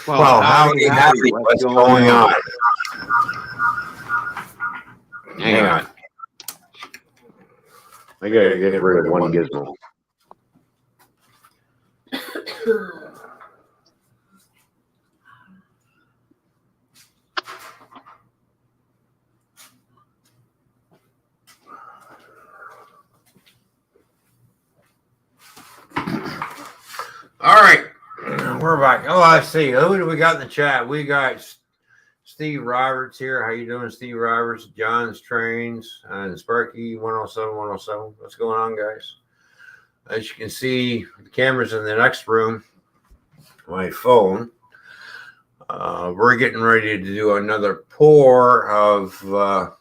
Well, howdy, what's going on? Hang on. I gotta get rid of one gizmo. All right, we're back. Oh, I see. Who do we got in the chat? We got Steve Roberts here. How you doing, Steve Roberts? John's Trains and Sparky 107, 107. What's going on, guys? As you can see, the camera's in the next room. My phone. We're getting ready to do another pour of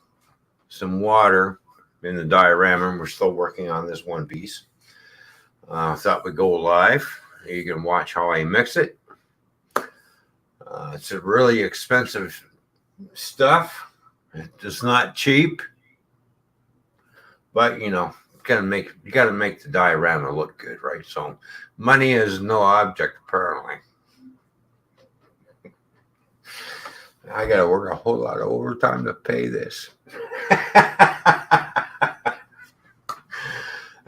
some water in the diorama. We're still working on this one piece. Thought we'd go live. You can watch how I mix it. It's a really expensive stuff. It's not cheap, but you know, you gotta make the diorama look good, right? So money is no object apparently. I gotta work a whole lot of overtime to pay this.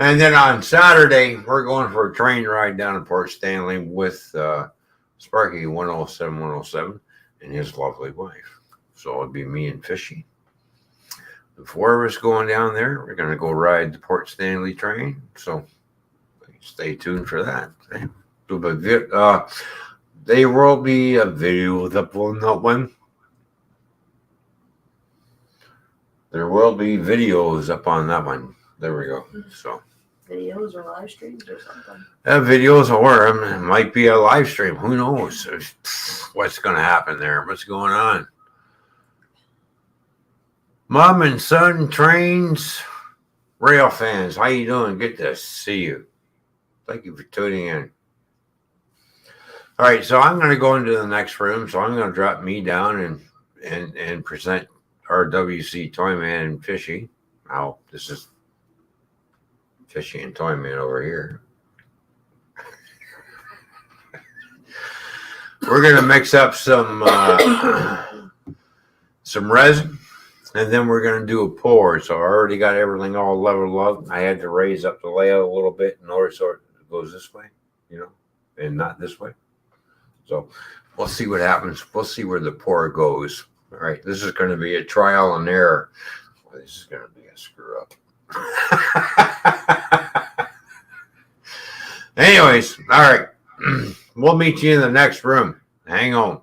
And then on Saturday, we're going for a train ride down to Port Stanley with Sparky 107, 107 and his lovely wife. So it'll be me and Fishy. The four of us going down there. We're going to go ride the Port Stanley train. So stay tuned for that. There will be a video up on that one. There will be videos up on that one. There we go. So videos or live streams or something. Videos or it might be a live stream. Who knows what's going to happen there? What's going on? Mom and son trains, rail fans. How you doing? Good to see you. Thank you for tuning in. All right, so I'm going to go into the next room. So I'm going to drop me down and present RWC Toyman Fishy. Now this is Fishy and Toyman over here. We're gonna mix up some resin, and then we're gonna do a pour. So I already got everything all leveled up. I had to raise up the layout a little bit in order so it goes this way, you know, and not this way. So we'll see what happens. We'll see where the pour goes. All right, this is going to be a trial and error. This is going to be a screw up. Anyways, all right. We'll meet you in the next room. Hang on.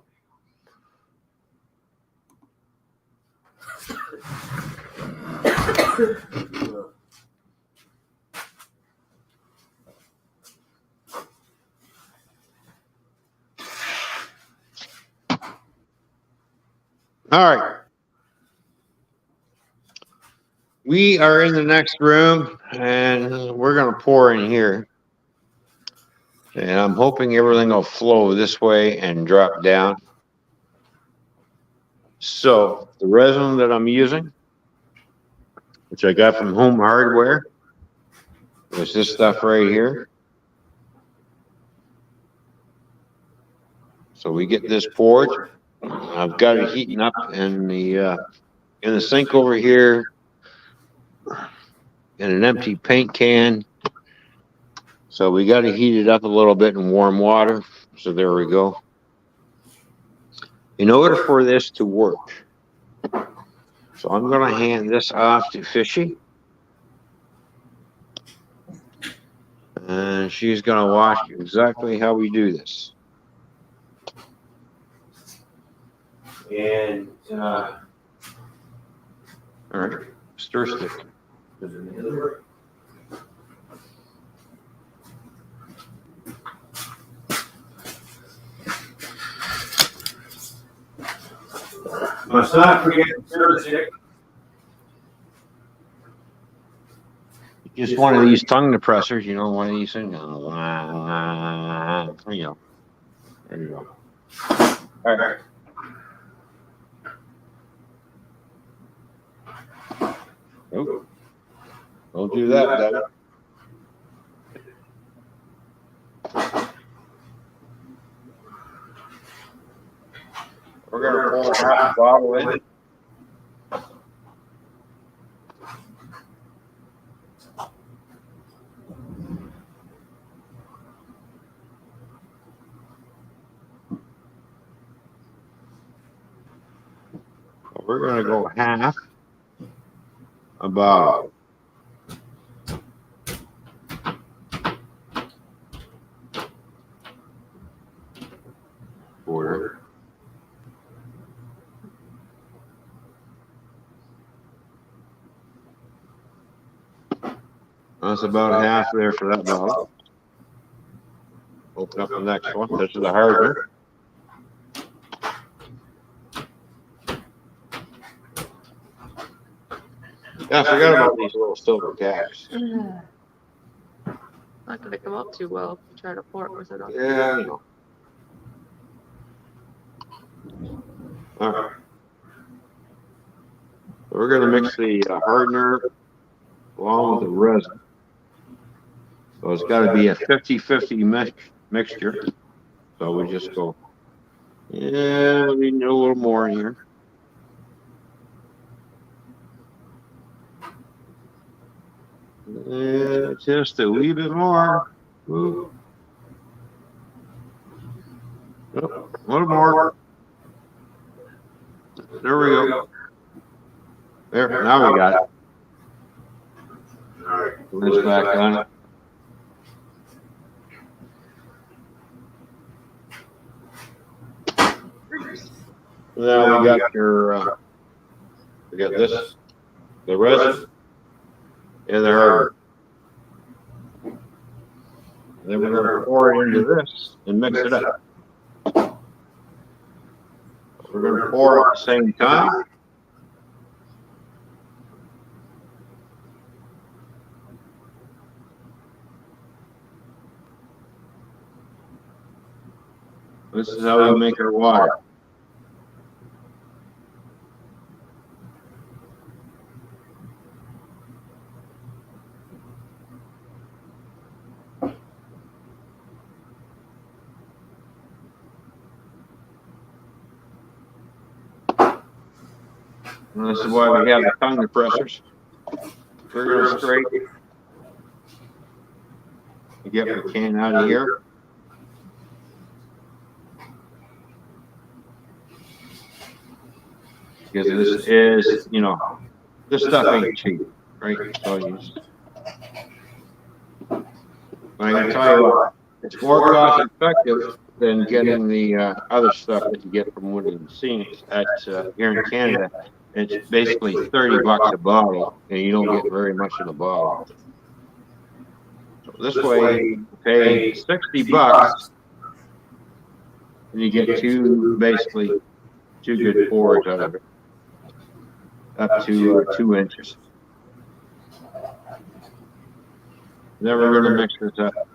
All right. We are in the next room, and we're going to pour in here. And I'm hoping everything will flow this way and drop down. So the resin that I'm using, which I got from Home Hardware, is this stuff right here. So we get this poured. I've got it heating up in the sink over here in an empty paint can. So we got to heat it up a little bit in warm water. So there we go. In order for this to work, so I'm going to hand this off to Fishy. And she's going to watch exactly how we do this. And, all right, stir stick. Must not forget the stir stick. Just one of these tongue depressors, you know, one of these things. You know, there you go. All right. Nope. Don't do that, Doug. We're gonna pour half a bottle in. We're gonna go half a bottle. Quarter. That's about half there for that bottle. Open up the next one. This is the hardener. Yeah, I forgot about these little silver caps. Not gonna come out too well if you try to pour it with it on. Yeah, I know. All right. We're going to mix the hardener along with the resin. So it's got to be a 50-50 mixture. So we just go, yeah, we need a little more here. Yeah, just a wee bit more. Ooh. Oh, a little more. There we go. There, now we got it. All right, lid's back on it. Now we got your, we got this, the resin, and the hardener. Then we're going to pour it into this and mix it up. We're going to pour at the same time. This is how we make our water. And this is why we have the tongue depressors. We're going to straight. You get the can out of here. Because this is, you know, this stuff ain't cheap, right? So you just, I can tell you what, it's more cost effective than getting the other stuff that you get from Wood and Scenics at here in Canada. It's basically $30 a bottle, and you don't get very much in the bottle. So this way, you pay $60, and you get basically two good pours out of it, up to 2 inches. Then we're going to mix this up.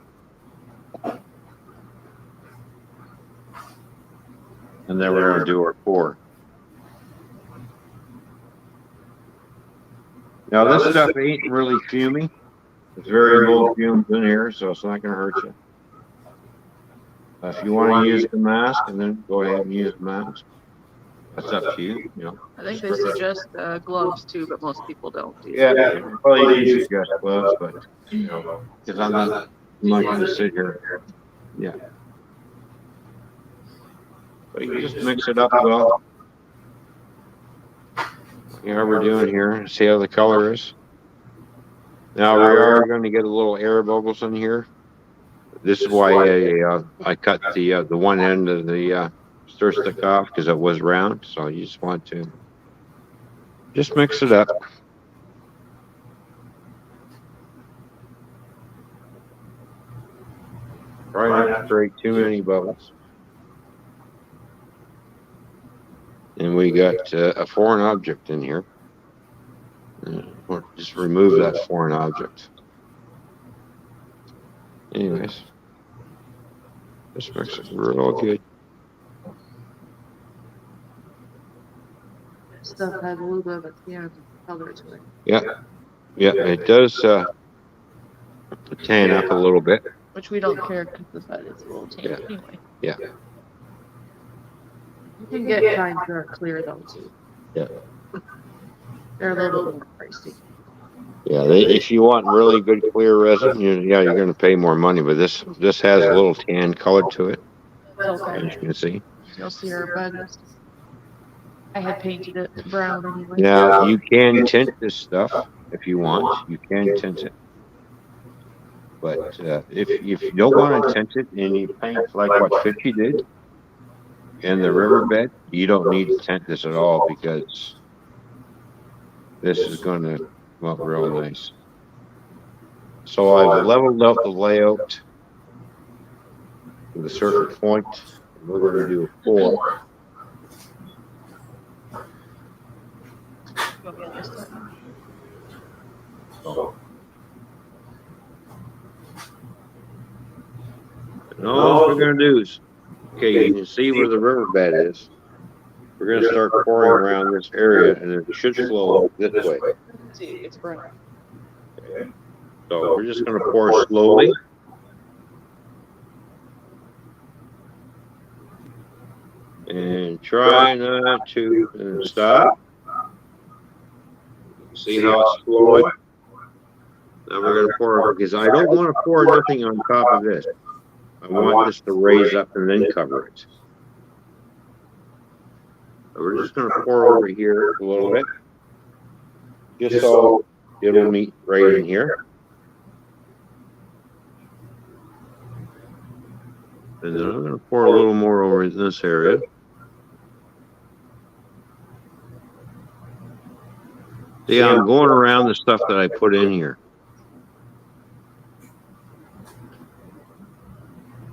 And then we're going to do our pour. Now this stuff ain't really fuming. It's very low fumes in here, so it's not going to hurt you. If you want to use the mask, and then go ahead and use the mask. That's up to you. You know. I think they suggest gloves too, but most people don't. Yeah, well, you do suggest gloves, but you know, because I'm not going to sit here. Yeah. But you just mix it up well. You know how we're doing here. See how the color is. Now we are going to get a little air bubbles in here. This is why I cut the one end of the stir stick off, because it was round. So you just want to just mix it up. Try not to create too many bubbles. And we got a foreign object in here. Just remove that foreign object. Anyways, this makes it real good. Stuff has a little bit of a tan color to it. Yeah, it does tan up a little bit. Which we don't care because the fact it's a little tan anyway. Yeah. You can get kinds that are clear though too. Yeah. They're a little bit more pricey. Yeah, if you want really good clear resin, you're going to pay more money. But this has a little tan color to it, That's okay. as you can see. You'll see our bugs. I had painted it brown anyway. Now you can tint this stuff if you want. You can tint it, but if you don't want to tint it and you paint like what Fishy did in the riverbed, you don't need to tint this at all because this is going to come out real nice. So I've leveled out the layout with a circuit point. And we're going to do a 4. And all we're going to do is, okay, you can see where the riverbed is. We're going to start pouring around this area, and it should flow this way. See, it's brown. Okay. So we're just going to pour slowly. And try not to stop. See how it's flowing? Now we're going to pour, because I don't want to pour nothing on top of this. I want this to raise up and then cover it. So we're just going to pour over here a little bit, just so it'll meet right in here. And then I'm going to pour a little more over in this area. See, I'm going around the stuff that I put in here.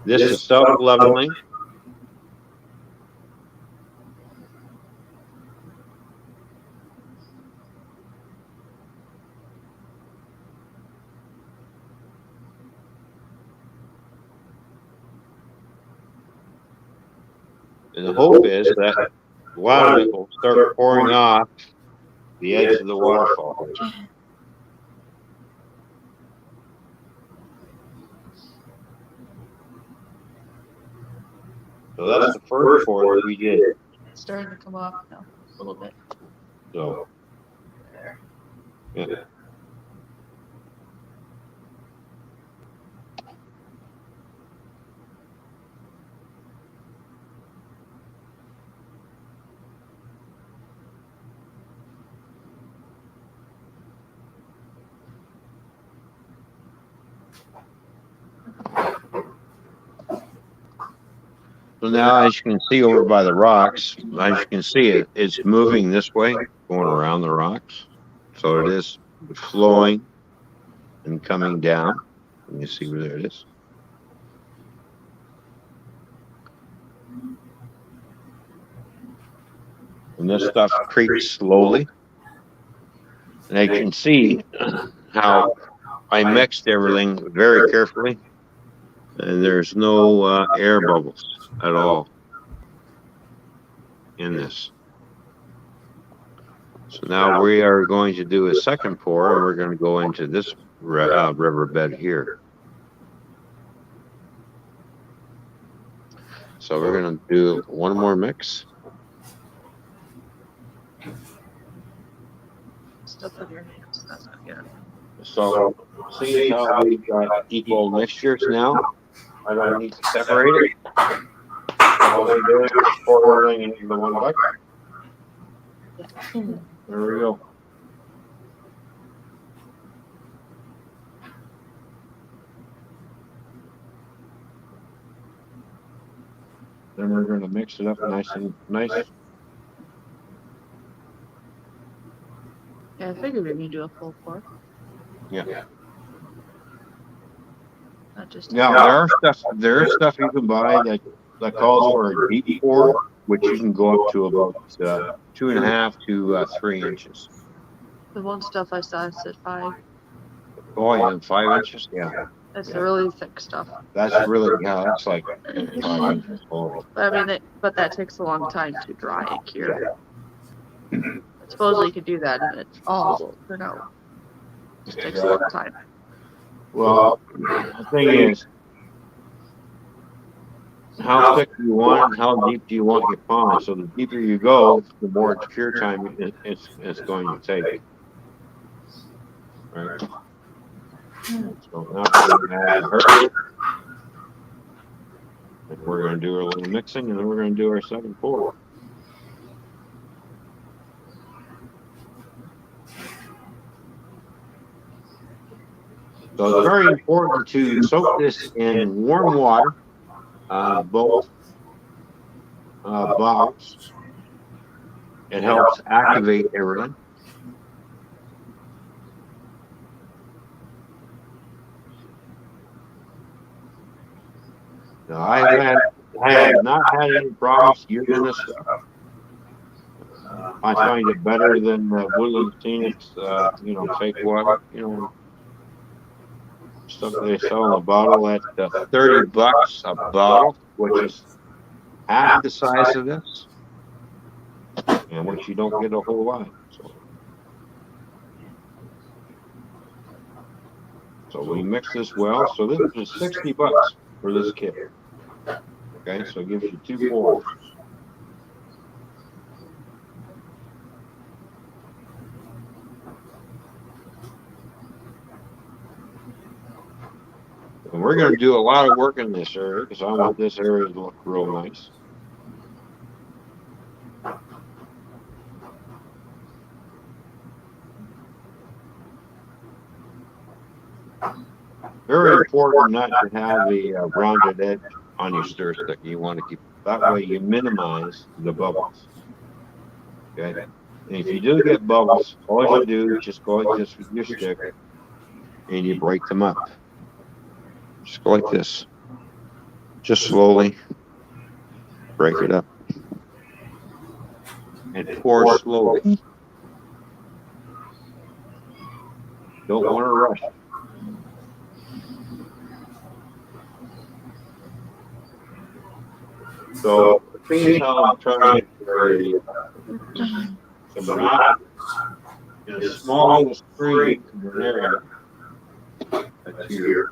This is self-leveling. And the hope is that a lot of it will start pouring off the edge of the waterfall. So that's the first pour that we did. It's starting to come off now, a little bit. So, yeah. So now, as you can see over by the rocks, as you can see, it's moving this way, going around the rocks. So it is flowing and coming down. Let me see where there it is. And this stuff creeps slowly. And I can see how I mixed everything very carefully. And there's no air bubbles at all in this. So now we are going to do a second pour, and we're going to go into this riverbed here. So we're going to do one more mix. Stuff in your hands. That's not good. So see how we've got equal mixtures now? I don't need to separate it. All we do is pour everything into the one bucket. There we go. Then we're going to mix it up nice and nice. Yeah, I figured we need to do a full pour. Yeah. Not just Now there is stuff you can buy that calls for a deep pour, which you can go up to about 2.5 to 3 inches. the one stuff I saw said 5. Oh, yeah, 5 inches. Yeah, That's the really thick stuff. that's really that's like 5 inches. Oh. But I mean, but that takes a long time to dry and cure. Supposedly you could do that and it all will turn out. It just takes a long time. Well, the thing is, how thick do you want it and how deep do you want your pond. So the deeper you go, the more cure time it's going to take. Right. So now we're going to add the herbs, and we're going to do our little mixing, and then we're going to do our second pour. So it's very important to soak this in warm water, both bottles. It helps activate everything. Now, I have not had any problems using this stuff. I find it better than Woodland Scenics, fake water, stuff they sell in a bottle at $30 a bottle, which is half the size of this, and which you don't get a whole lot. So we mix this well. So this is $60 for this kit. Okay, so it gives you 2 pours. And we're going to do a lot of work in this area because I want this area to look real nice. Very important not to have a rounded edge on your stir stick. You want to keep that way. You minimize the bubbles. Okay, and if you do get bubbles, all you do is just go like this with your stick, and you break them up. Just go like this. Just slowly break it up and pour slowly. Don't want to rush. So, seeing how I'm trying to some rock in a small little stream in an area that's here.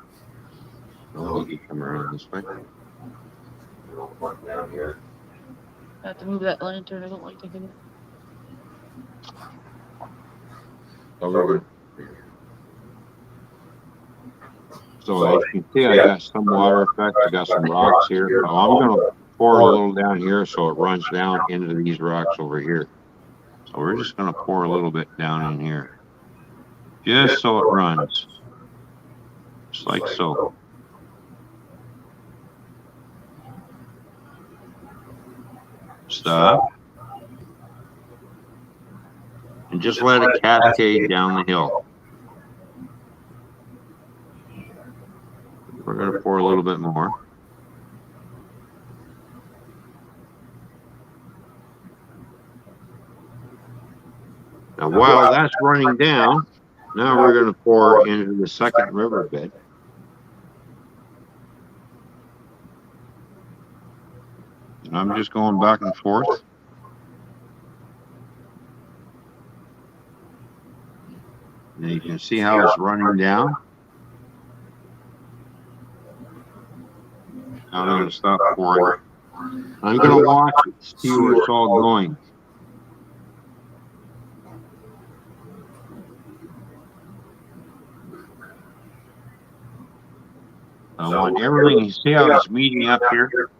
Oh, you come around this way. Down here. I have to move that lantern. I don't like to hit it. So as you can see, I got some water effect. I got some rocks here. So I'm going to pour a little down here so it runs down into these rocks over here. So we're just going to pour a little bit down in here, just so it runs, just like so. Stop. And just let it cascade down the hill. We're going to pour a little bit more. Now, while that's running down, now we're going to pour into the second riverbed. And I'm just going back and forth. And you can see how it's running down. Now I'm going to stop pouring. I'm going to watch it, see where it's all going. I want everything, you see how it's meeting up here?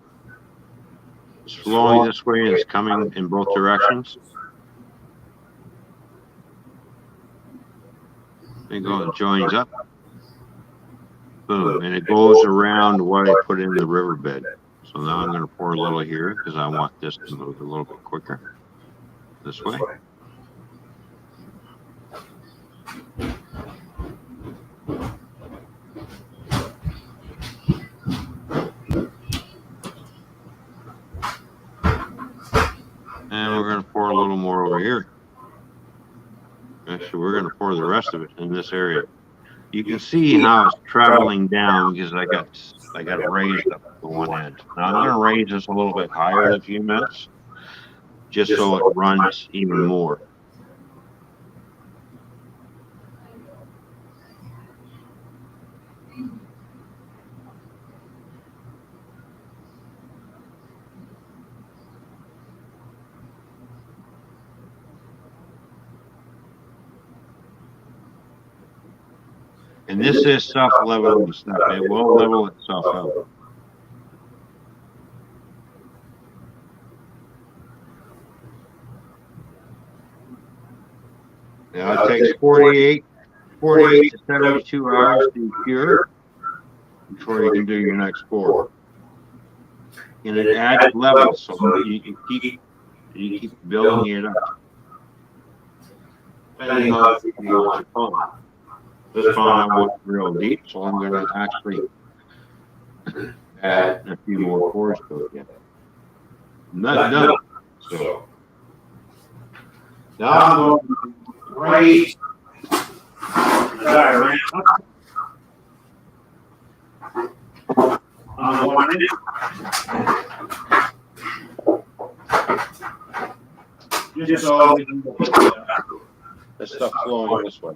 It's flowing this way and it's coming in both directions. It goes, joins up. Boom, and it goes around what I put in the riverbed. So now I'm going to pour a little here because I want this to move a little bit quicker. This way. And we're going to pour a little more over here. Okay, so we're going to pour the rest of it in this area. You can see how it's traveling down because I got it raised up to one end. Now I'm going to raise this a little bit higher in a few minutes, just so it runs even more. And this is self-leveling stuff. It will level itself out. Now it takes 48 to 72 hours to cure before you can do your next pour. And it adds levels, so you keep building it up. Depending on how deep you want your pond. This pond I want real deep, so I'm going to actually add a few more pours to it yet. I'm not done. So now I'm going to raise the diagram on one end. Just so we can get the stuff flowing this way.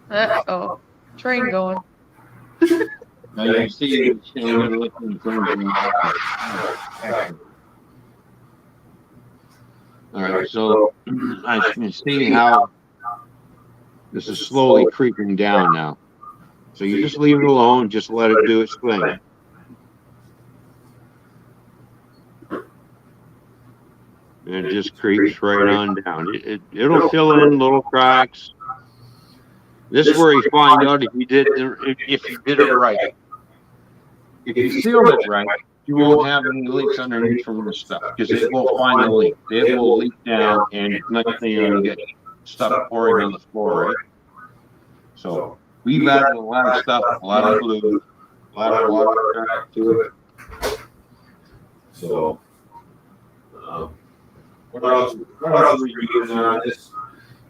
Uh-oh. Train going. Now you can see it's looking crazy. All right, so as you can see how this is slowly creeping down now. So you just leave it alone, just let it do its thing. And it just creeps right on down. It'll fill in little cracks. This is where you find out if you did it right. If you sealed it right, you won't have any leaks underneath from this stuff because it will find the leak. It will leak down, and next thing you know, you get stuff pouring on the floor, right? So we've added a lot of stuff, a lot of glue, a lot of water to it. So, what else are we using on this?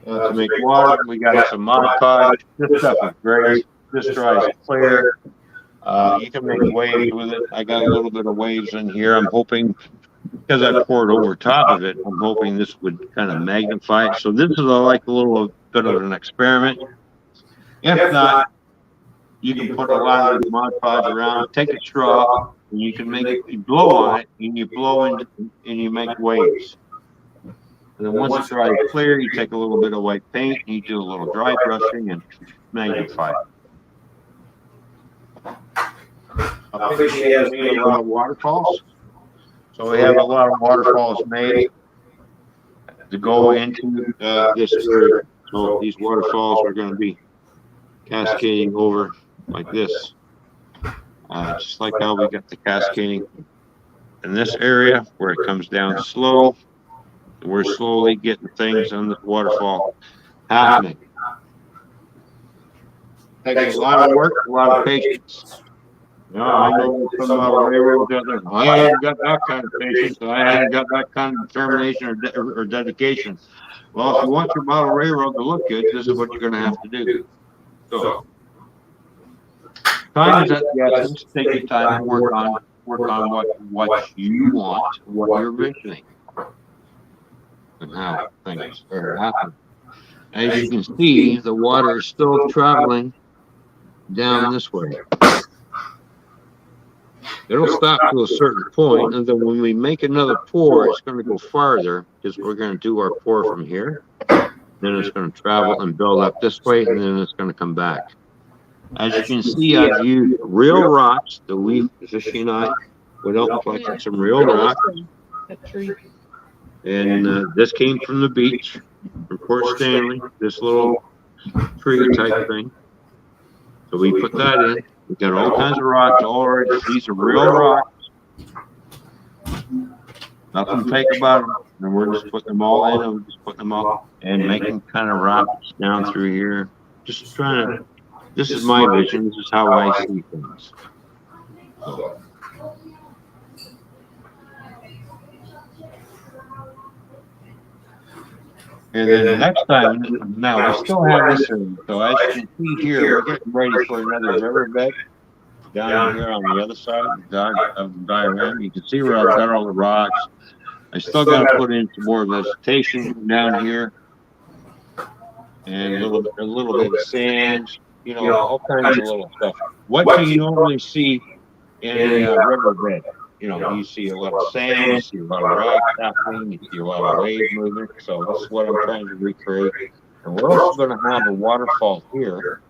To make water, we got some Mod Podge. This stuff is great. This dries clear. You can make waves with it. I got a little bit of waves in here. I'm hoping, because I poured over top of it, I'm hoping this would kind of magnify it. So this is like a little bit of an experiment. If not, you can put a lot of Mod Podge around, take a straw, and you can you blow on it, and you blow in, and you make waves. And then once it dries clear, you take a little bit of white paint, and you do a little dry brushing and magnify it. Fishy has made a lot of waterfalls. So we have a lot of waterfalls made to go into this area. So these waterfalls are going to be cascading over like this. Just like how we got the cascading in this area where it comes down slow. We're slowly getting things on the waterfall happening. Takes a lot of work, a lot of patience. You know, I know some railroads out there, I haven't got that kind of patience, I haven't got that kind of determination or dedication. Well, if you want your model railroad to look good, this is what you're going to have to do. So, time is at the essence. Take your time and work on what you want, what you're visioning, and how things are happening. As you can see, the water is still traveling down this way. It'll stop to a certain point, and then when we make another pour, it's going to go farther because we're going to do our pour from here. Then it's going to travel and build up this way, and then it's going to come back. As you can see, I've used real rocks. Fishy and I went out and collected some real rocks. And this came from the beach, from Port Stanley, this little tree type thing. So we put that in. We got all kinds of rocks already. These are real rocks. Nothing fake about them. And we're just putting them all in, and we're just putting them all and making kind of rocks down through here. Just trying to, this is my vision. This is how I see things. So. And then the next time, now we still have this room. So as you can see here, we're getting ready for another riverbed down here on the other side of the diagram. You can see where I've got all the rocks. I still got to put in some more vegetation down here, and a little bit of sand. You know, all kinds of little stuff. What do you normally see in a riverbed? you see a lot of sand, you see a lot of rocks happening, you see a lot of wave movement. So this is what I'm trying to recreate. And we're also going to have a waterfall here.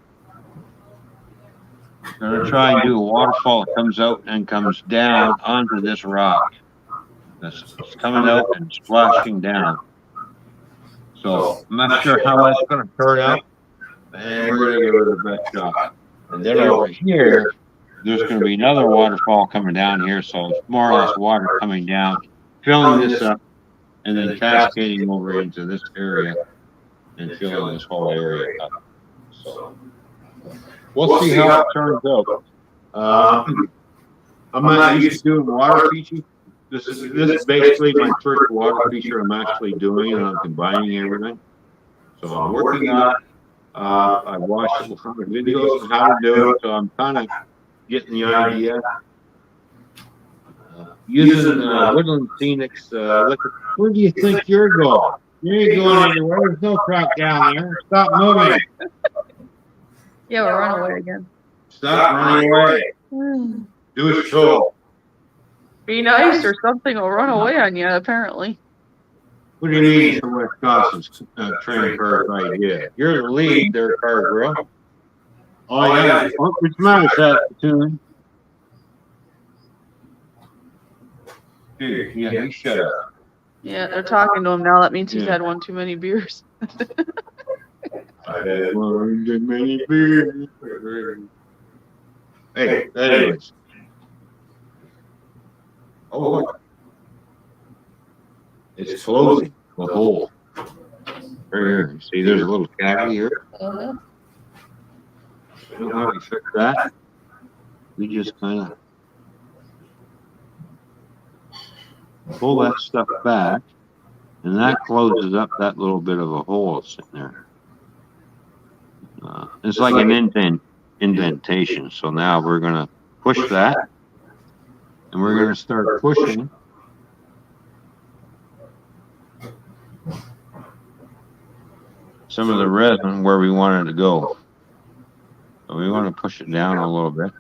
We're going to try and do a waterfall that comes out and comes down onto this rock. It's coming out and splashing down. So I'm not sure how that's going to turn out, and we're going to give it the best shot. And then over here, there's going to be another waterfall coming down here. So it's more or less water coming down, filling this up, and then cascading over into this area and filling this whole area up. So we'll see how it turns out. I'm not used to doing water feature. This is basically my first water feature I'm actually doing, and I'm combining everything. So I'm working on it. I watched a lot of videos on how to do it, so I'm kind of getting the idea. Using Woodland Scenics, look, where do you think you're going? You ain't going anywhere. There's no track down there. Stop moving. Yeah, we'll run away again. Stop running away. Do a show. Be nice or something will run away on you, apparently. What do you mean it's a Wisconsin's train car idea? You're the lead there, car girl. Oh, yeah. What's the matter, Saskatoon? Dude, yeah, you shut up. Yeah, they're talking to him now. That means he's had one too many beers. I had one too many beers. Hey, anyways. Oh, look. It's closing the hole. Right here. See, there's a little cavity here. You know how we fix that? We just kind of pull that stuff back, and that closes up that little bit of a hole sitting there. It's like an indentation. So now we're going to push that, and we're going to start pushing some of the resin where we want it to go. So we want to push it down a little bit.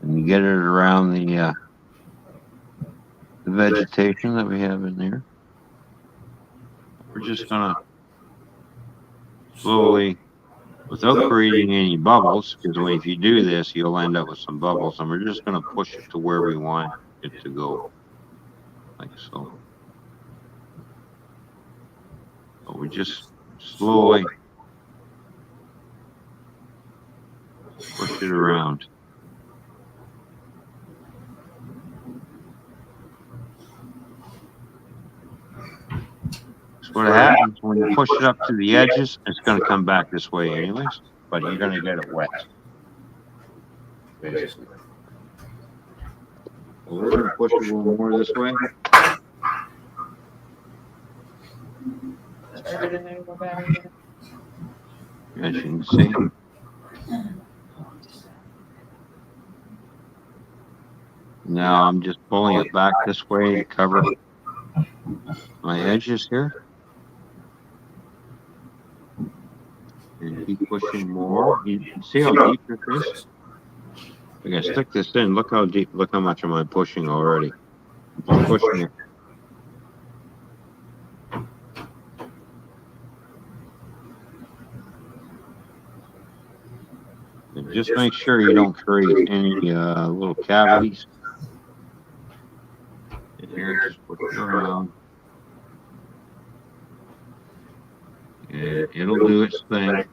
And you get it around the vegetation that we have in there. We're just going to slowly, without creating any bubbles, because if you do this, you'll end up with some bubbles, and we're just going to push it to where we want it to go, like so. So we just slowly push it around. That's what happens when you push it up to the edges. It's going to come back this way anyways, but you're going to get it wet. Basically. So we're going to push it a little more this way. As you can see. Now I'm just pulling it back this way to cover my edges here. And keep pushing more. You can see how deep this is. I gotta stick this in. Look how deep, look how much am I pushing already. I'm pushing it. And just make sure you don't create any little cavities. And here, just push it around. And it'll do its thing.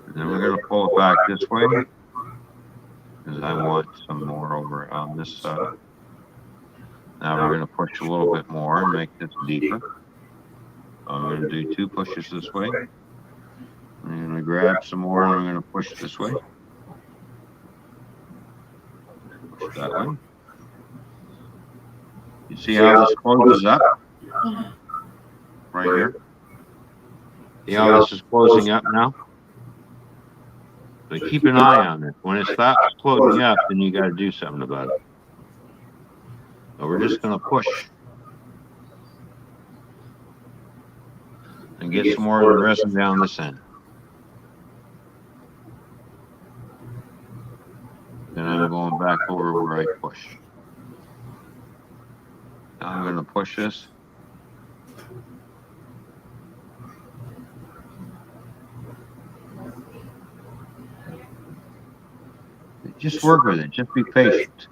And then we're going to pull it back this way, because I want some more over on this side. Now we're going to push a little bit more and make this deeper. I'm going to do 2 pushes this way. I'm going to grab some more and I'm going to push this way. Push that way. You see how this closes up? Right here. See how this is closing up now? So keep an eye on it. When it stops closing up, then you got to do something about it. So we're just going to push. and get some more of the resin down this end. Then I'm going back over where I push. Now I'm going to push this. Just work with it. Just be patient.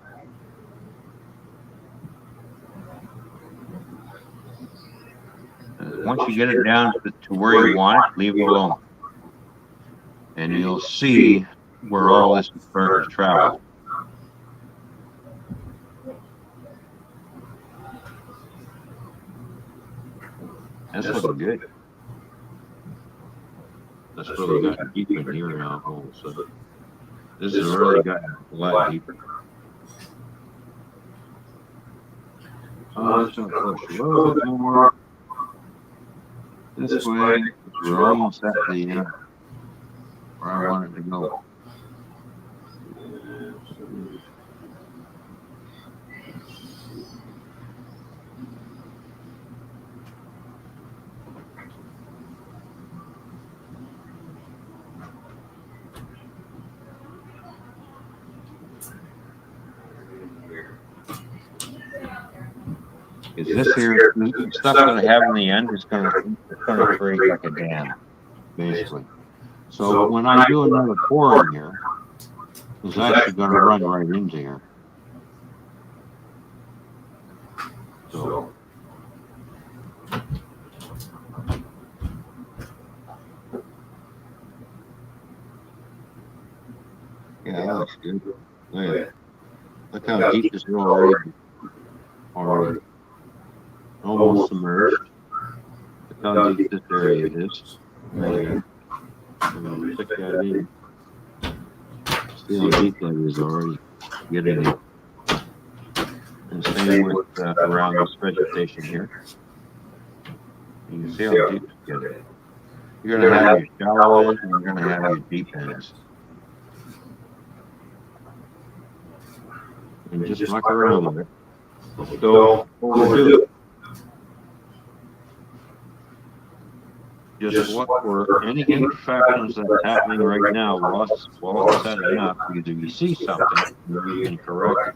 Once you get it down to where you want it, leave it alone. And you'll see where all this is starting to travel. That's looking good. That's really gotten deep in here now all of a sudden. This has really gotten a lot deeper. I'm just going to push a little bit more this way. We're almost at the end where I want it to go. Is this here stuff that I have in the end is going to create like a dam, basically. So when I do another pour in here, it's actually going to run right into here. So yeah, that looks good. Look how deep this is already. Almost submerged. Look how deep this area is. There. I'm going to stick that in. See how deep that is already getting in. And same with around this vegetation here. You can see how deep it's getting. You're going to have your shallow ends and you're going to have your deep ends. And just muck around with it. So, what we'll do. Just look for any imperfections that's happening right now while it's setting up, because if you see something, you can correct it.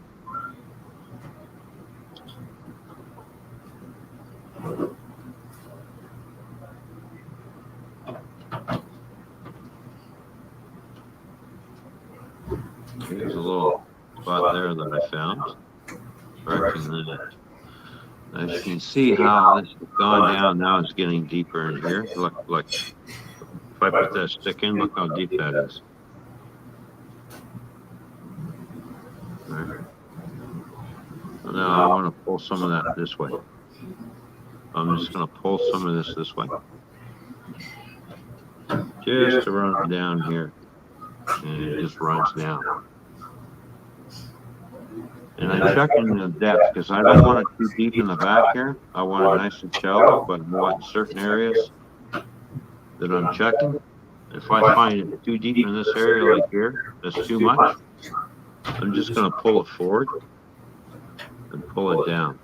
Here's a little spot there that I found. Correcting that. As you can see how this has gone down, now it's getting deeper in here. Look, if I put that stick in, look how deep that is. Right. So now I want to pull some of that this way. I'm just going to pull some of this way. Just to run it down here. And it just runs down. And I'm checking the depth because I don't want it too deep in the back here. I want it nice and shallow, but I want certain areas that I'm checking. If I find it too deep in this area like here, that's too much, I'm just going to pull it forward and pull it down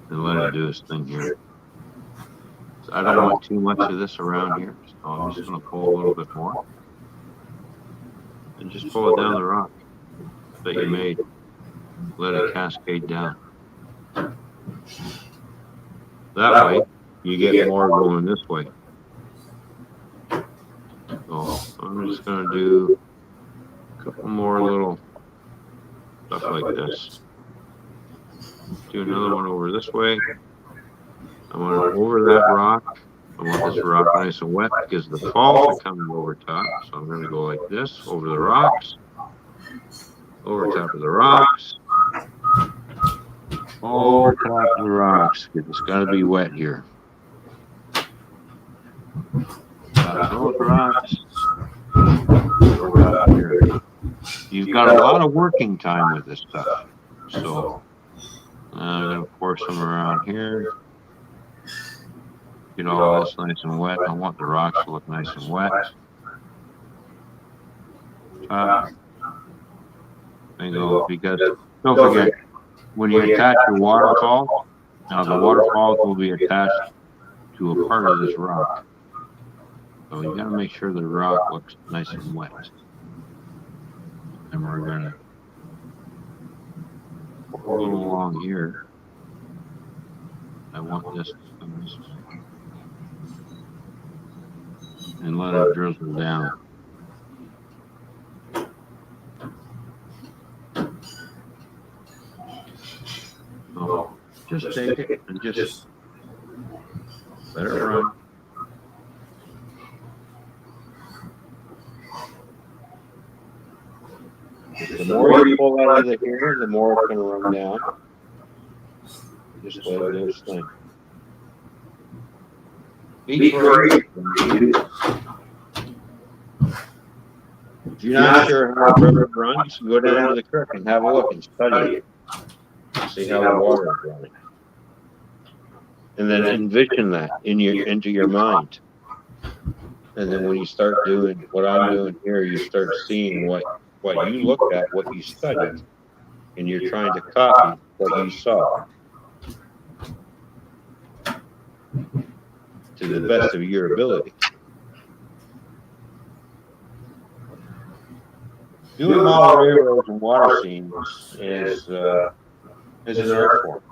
and let it do its thing here. So I don't want too much of this around here, so I'm just going to pull a little bit more and just pull it down the rock that you made. Let it cascade down. That way, you get more going this way. So I'm just going to do a couple more little stuff like this. Do another one over this way. I want it over that rock. I want this rock nice and wet because the falls are coming over top. So I'm going to go like this over the rocks, over top of the rocks. Over top of the rocks, because it's got to be wet here. Top of the rocks. Over top here. You've got a lot of working time with this stuff. So I'm going to pour some around here. Get all this nice and wet. I want the rocks to look nice and wet. Because don't forget, when you attach your waterfall, now the waterfalls will be attached to a part of this rock. So you got to make sure the rock looks nice and wet. And we're going to pour a little along here. I want this and let it drizzle down. So just take it and just let it run. The more you pull out of the here, the more it's going to run down. Just let it do its thing. If you're not sure how the river runs, go down to the creek and have a look and study it. See how the water is running. And then envision that into your mind. And then when you start doing what I'm doing here, you start seeing what you looked at, what you studied, and you're trying to copy what you saw to the best of your ability. Doing model railroads and water scenes is an art form.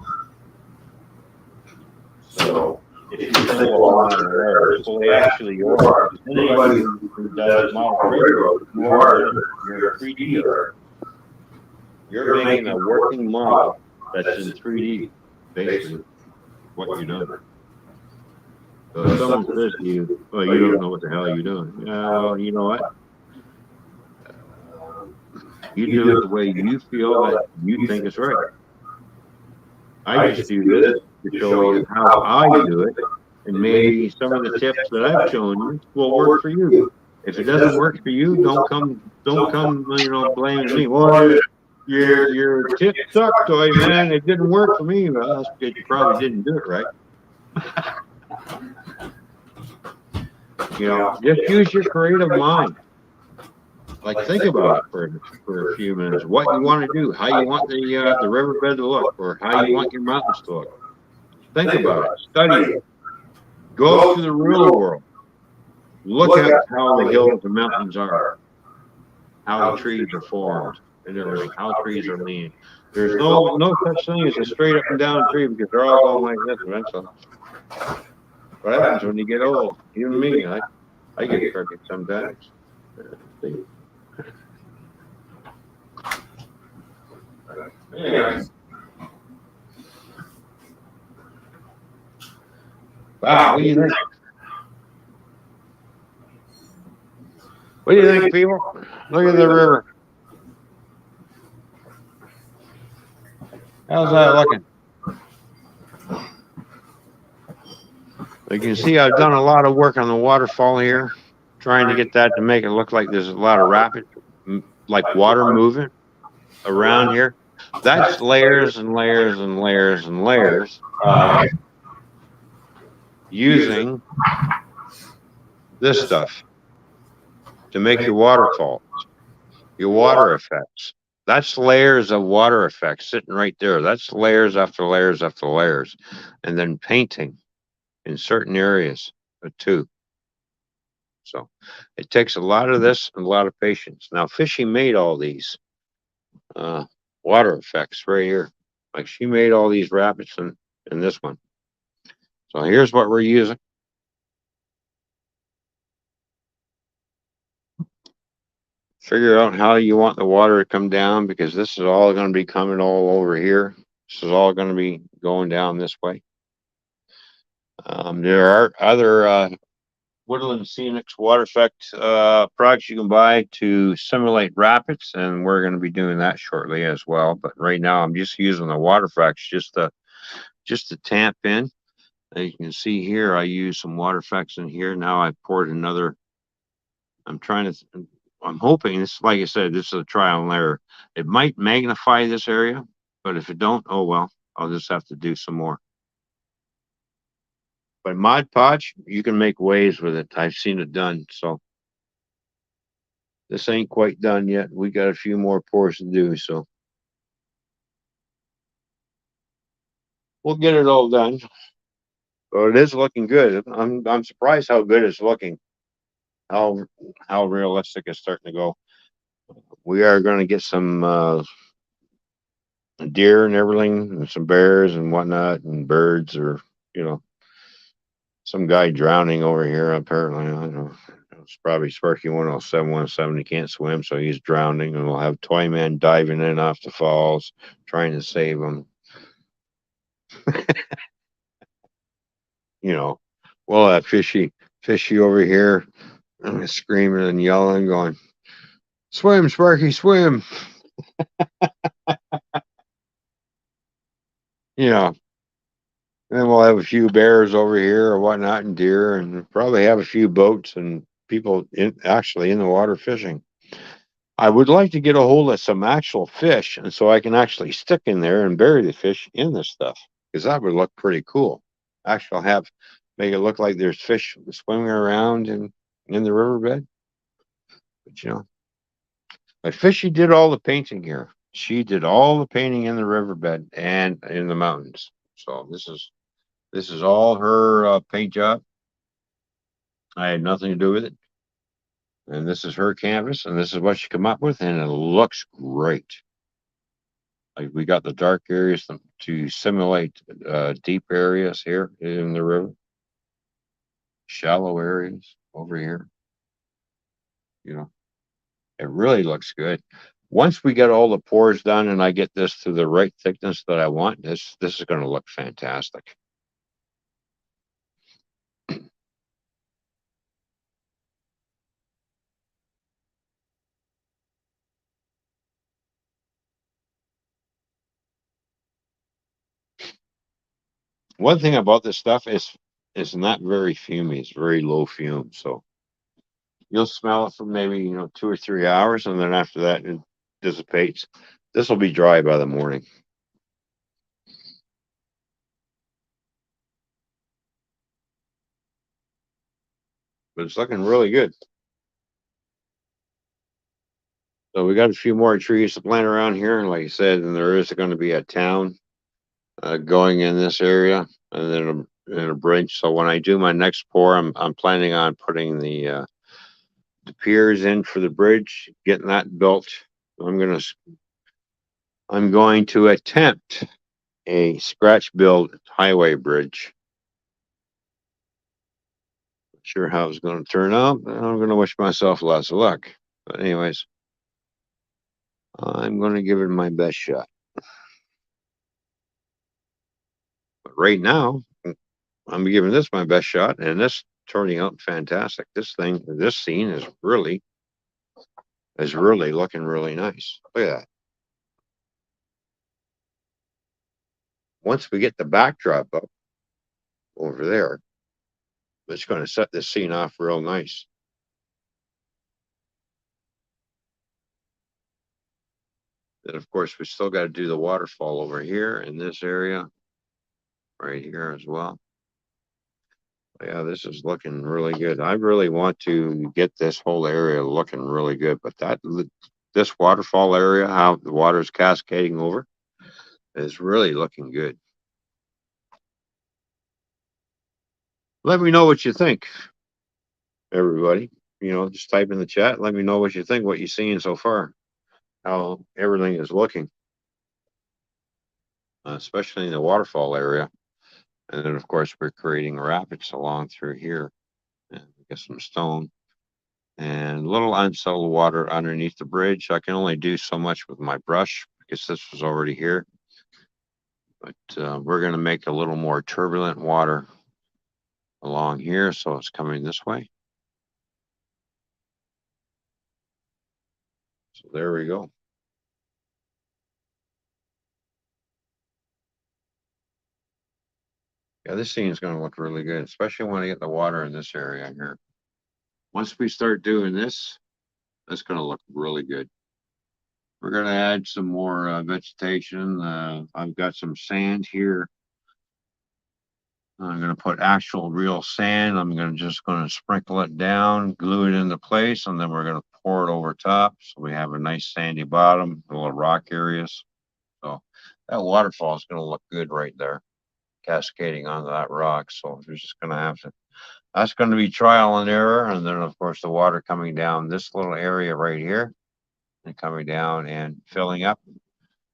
So if you think, well, I'm not aware, well, they actually are. Anybody who does model railroads, you're a 3D art. You're making a working model that's in 3D, basically, what you're doing. So if someone says to you, well, you don't know what the hell you're doing. Yeah, well, you know what? You do it the way you feel that you think is right. I just do this to show you how I do it, and maybe some of the tips that I've shown you will work for you. If it doesn't work for you, don't come, blaming me. Well, your tip sucked, man. It didn't work for me. Well, that's because you probably didn't do it right. Just use your creative mind. Like, think about it for a few minutes. What you want to do, how you want the riverbed to look, or how you want your mountains to look. Think about it. Study it. Go out to the real world. Look at how the hills and mountains are, how the trees are formed, and everything. How trees are leaning. There's no such thing as a straight up and down tree because they're all going like this eventually. What happens when you get old? Even me, I get crooked sometimes. Anyway. Wow, what do you think? What do you think, people? Look at the river. How's that looking? You can see I've done a lot of work on the waterfall here, trying to get that to make it look like there's a lot of rapid, like water moving around here. That's layers and layers and layers and layers of using this stuff to make your waterfalls, your water effects. That's layers of water effects sitting right there. That's layers after layers after layers. And then painting in certain areas too. So it takes a lot of this and a lot of patience. Now, Fishy made all these water effects right here. Like, she made all these rapids in this one. So here's what we're using. Figure out how you want the water to come down, because this is all going to be coming all over here. This is all going to be going down this way. There are other Woodland Scenics water effect products you can buy to simulate rapids, and we're going to be doing that shortly as well. But right now I'm just using the water effects just to tamp in. As you can see here, I use some water effects in here. Now I poured another. I'm hoping this, like I said, this is a trial and error. It might magnify this area, but if it don't, oh well, I'll just have to do some more. But Mod Podge, you can make waves with it. I've seen it done. So this ain't quite done yet. We got a few more pours to do. So we'll get it all done. So it is looking good. I'm surprised how good it's looking. How how realistic it's starting to go. We are going to get some deer and everything, and some bears and whatnot, and birds, or you know, some guy drowning over here. Apparently, I don't know. It's probably Sparky 10717. He can't swim, so he's drowning, and we'll have Toyman diving in off the falls, trying to save him. You know, we'll have fishy over here, screaming and yelling, going, "Swim, Sparky, swim!" You know, and we'll have a few bears over here or whatnot, and deer, and probably have a few boats and people actually in the water fishing. I would like to get a hold of some actual fish, and so I can actually stick in there and bury the fish in this stuff, because that would look pretty cool. Actually, have make it look like there's fish swimming around in the riverbed. But you know, but Fishy did all the painting here. She did all the painting in the riverbed and in the mountains. So this is all her paint job. I had nothing to do with it. And this is her canvas, and this is what she come up with, and it looks great. Like we got the dark areas to simulate deep areas here in the river, shallow areas over here. You know, it really looks good. Once we get all the pours done and I get this to the right thickness that I want, this is going to look fantastic. One thing about this stuff is it's not very fumy. It's very low fume, so you'll smell it for maybe 2 or 3 hours, and then after that it dissipates. This will be dry by the morning. But it's looking really good. So we got a few more trees to plant around here, and like I said, and there is going to be a town going in this area, and then a bridge. So when I do my next pour, I'm planning on putting the piers in for the bridge, getting that built. I'm going to attempt a scratch build highway bridge. Not sure how it's going to turn out. I'm going to wish myself lots of luck. But anyways, I'm going to give it my best shot. But right now, I'm giving this my best shot, and this turning out fantastic. This scene is really looking really nice. Look at that. Once we get the backdrop up over there, it's going to set this scene off real nice. Then, of course, we still got to do the waterfall over here in this area, right here as well. But yeah, this is looking really good. I really want to get this whole area looking really good, but this waterfall area, how the water is cascading over, is really looking good. Let me know what you think, everybody. Just type in the chat. Let me know what you think, what you've seen so far, how everything is looking, especially in the waterfall area. And then, of course, we're creating rapids along through here. And we get some stone and a little unsettled water underneath the bridge. I can only do so much with my brush because this was already here. But we're going to make a little more turbulent water along here, so it's coming this way. So there we go. Yeah, this scene is going to look really good, especially when I get the water in this area here. Once we start doing this, that's going to look really good. We're going to add some more vegetation. I've got some sand here. I'm going to put actual real sand. I'm just going to sprinkle it down, glue it into place, and then we're going to pour it over top. So we have a nice sandy bottom, little rock areas. So that waterfall is going to look good right there. cascading onto that rock. So we're just going to have to, that's going to be trial and error. And then, of course, the water coming down this little area right here and coming down and filling up,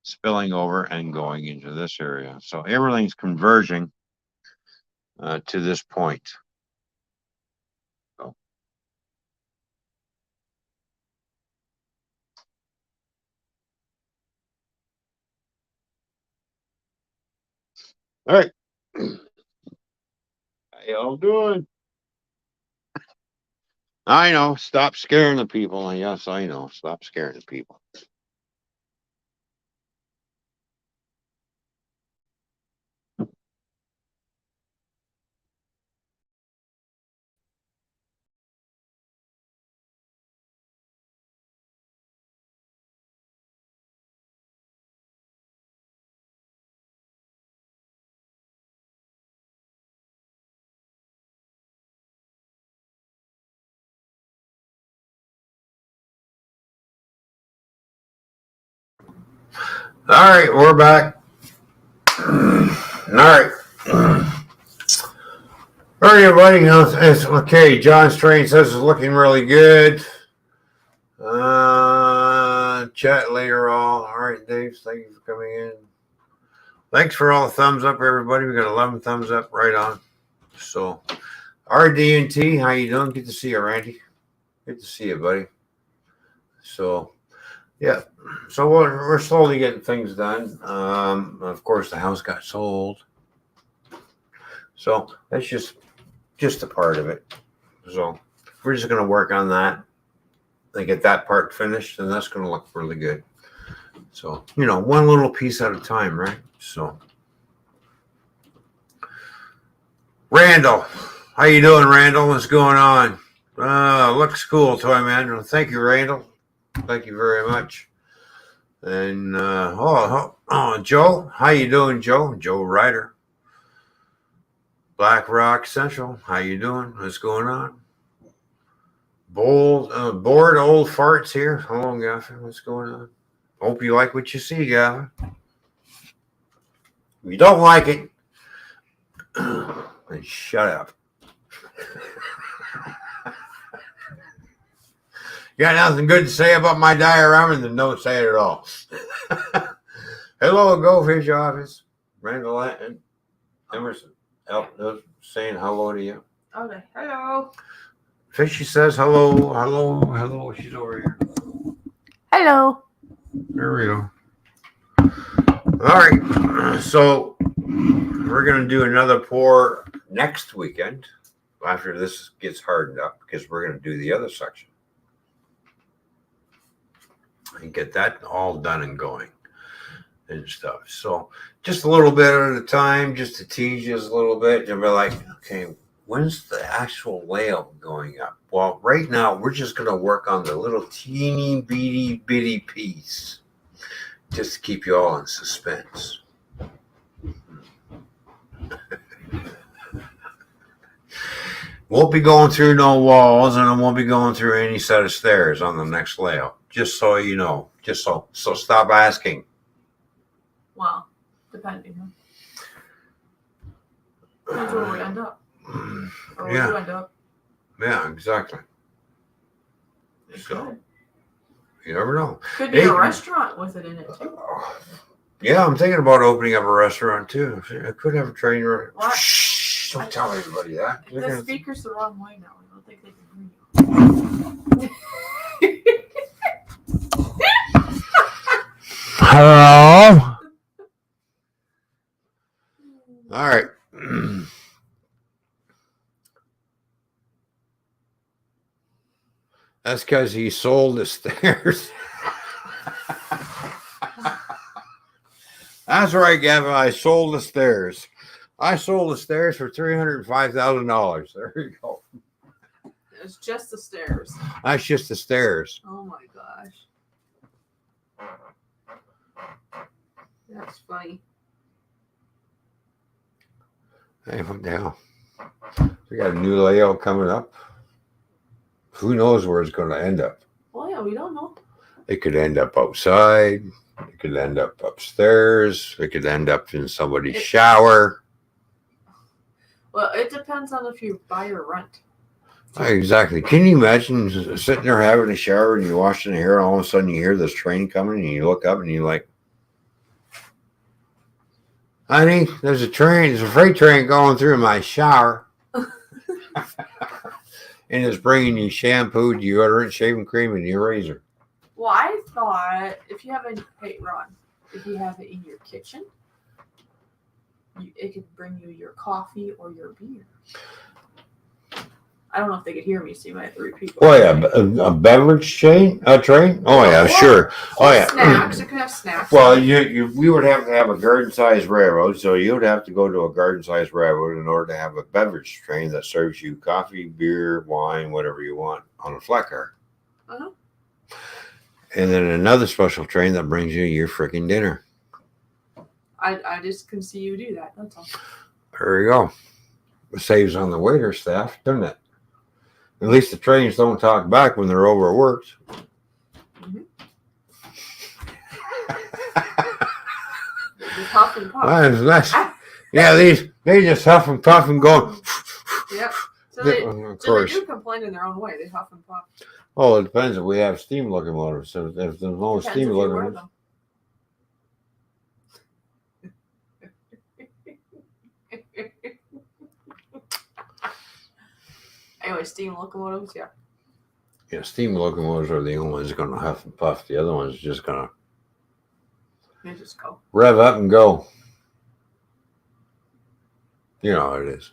spilling over and going into this area. So everything's converging to this point. So. All right. How y'all doing? I know. Stop scaring the people. Yes, I know. Stop scaring the people. All right, we're back. All right. All right, everybody. It's okay. John's train says it's looking really good. Chat later all right, Dave. Thank you for coming in. Thanks for all the thumbs up, everybody. We got 11 thumbs up right on. So, RD&T, how you doing? Good to see you, Randy. Good to see you, buddy. So, yeah. So we're slowly getting things done. Of course, the house got sold. So that's just a part of it. So we're just going to work on that and get that part finished, and that's going to look really good. So, one little piece at a time, right? So, Randall, how you doing, Randall? What's going on? Looks cool, Toyman. Thank you, Randall. Thank you very much. And Joe, how you doing, Joe? Joe Ryder, Black Rock Central. How you doing? What's going on? Bored old farts here. Hello, Gaffer. What's going on? Hope you like what you see, Gaffer. If you don't like it, then shut up. You got nothing good to say about my diorama, then don't say it at all. Hello, Go Fish Office. Randall and Emerson saying hello to you. Okay, hello. Fishy says hello, hello, hello. She's over here. Hello. There we go. All right. So we're going to do another pour next weekend after this gets hardened up, because we're going to do the other section and get that all done and going and stuff. So just a little bit at a time, just to tease you a little bit. And be like, okay, when's the actual layout going up? Well, right now we're just going to work on the little teeny bitty piece, just to keep you all in suspense. Won't be going through no walls, and I won't be going through any set of stairs on the next layout. Just so you know. Just so stop asking. Well, depending. Depends where we end up. Or where you end up. Yeah, exactly. So you never know. Could be a restaurant with it in it too. Yeah, I'm thinking about opening up a restaurant too. I could have a train. What? Shh! Don't tell anybody that. The speaker's the wrong way now. I don't think they can hear you. Hello. All right. That's because he sold the stairs. That's right, Gavin. I sold the stairs. I sold the stairs for $305,000. There you go. It's just the stairs. That's just the stairs. Oh my gosh. That's funny. Hey, what the hell? We got a new layout coming up. Who knows where it's going to end up? Well, yeah, we don't know. It could end up outside. It could end up upstairs. It could end up in somebody's shower. Well, it depends on if you buy or rent. Exactly. Can you imagine sitting there having a shower and you're washing your hair, and all of a sudden you hear this train coming, and you look up and you're like, "Honey, there's a train. There's a freight train going through my shower." And it's bringing you shampoo, deodorant, shaving cream, and your razor. Well, I thought if you have if you have it in your kitchen, it could bring you your coffee or your beer. I don't know if they could hear me, so you might have to repeat. Oh yeah, a beverage train. Oh yeah, sure. Oh yeah. Snacks. It could have snacks. Well, we would have to have a garden-sized railroad, so you would have to go to a garden-sized railroad in order to have a beverage train that serves you coffee, beer, wine, whatever you want on a flat car. Uh-huh. And then another special train that brings you your freaking dinner. I just can see you do that. That's all. There you go. It saves on the waiter staff, doesn't it? At least the trains don't talk back when they're overworked. Mm-hmm. Just huff and puff. That's, yeah, they just huff and puff and go. Yep. So they do complain in their own way. They huff and puff. Oh, it depends if we have steam locomotives. So if there's no steam locomotives. Anyway, steam locomotives, yeah. Yeah, steam locomotives are the only ones going to huff and puff. The other ones are just going to just go. Rev up and go. You know how it is.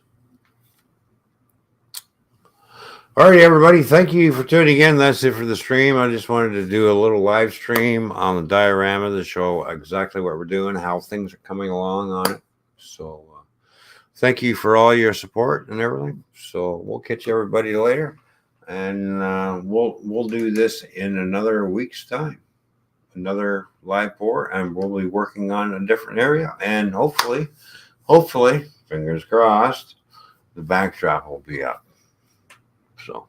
All right, everybody. Thank you for tuning in. That's it for the stream. I just wanted to do a little live stream on the diorama to show exactly what we're doing, how things are coming along on it. So thank you for all your support and everything. So we'll catch everybody later. And we'll do this in another week's time. Another live pour, and we'll be working on a different area. And hopefully, fingers crossed, the backdrop will be up. So,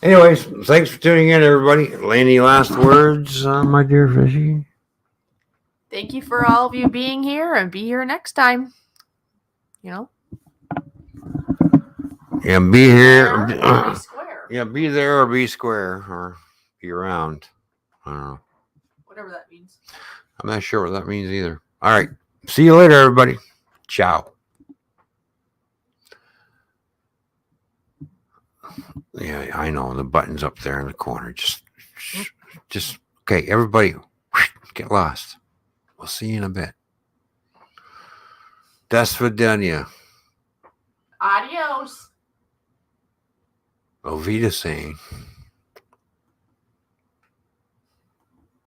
anyways, thanks for tuning in, everybody. Any last words, my dear Fishy? Thank you for all of you being here, and be here next time. You know? Yeah, be here. Be square. Yeah, be there or be square or be around. I don't know. Whatever that means. I'm not sure what that means either. All right. See you later, everybody. Ciao. Yeah, I know. The button's up there in the corner. Just okay, everybody, get lost. We'll see you in a bit. До свидания. Adios. Auf Wiedersehen.